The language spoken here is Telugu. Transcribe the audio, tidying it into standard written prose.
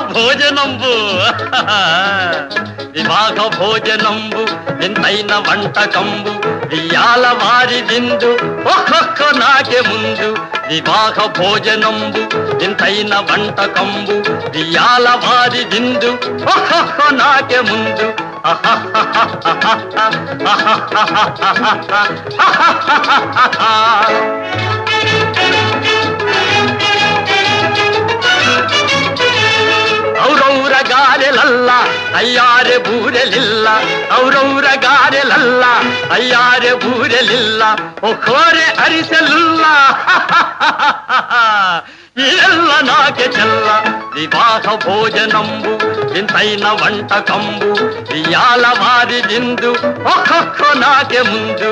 భోజనంబు వివాహ భోజనంబు వింతైన వంటకంబు వియాల వారి విందు ఒక్కొక్క నాకే ముందు వివాహ భోజనంబు వింతైన వంటకంబు వియాల వారి విందు ఒక్కొక్క నాకే ముందు ಔರೌರ ಗಾರೆಲಲ್ಲ ಅಯ್ಯಾರೆ ಬೂರೆಲಿಲ್ಲ ಔರೌರ ಗಾರೆಲಲ್ಲ ಅಯ್ಯಾರೆ ಬೂರೆಲಿಲ್ಲ ಒಕ್ಕೋರೆ ಅರಿಸಲಿಲ್ಲ ಎಲ್ಲ ನಾಕೆ ಚೆಲ್ಲ ವಿವಾಹ ಭೋಜನಂಬು ವಿಂತೈನ వంటకంబు వియాల వారి విందు ఒక్కొక్క నాకే ముందు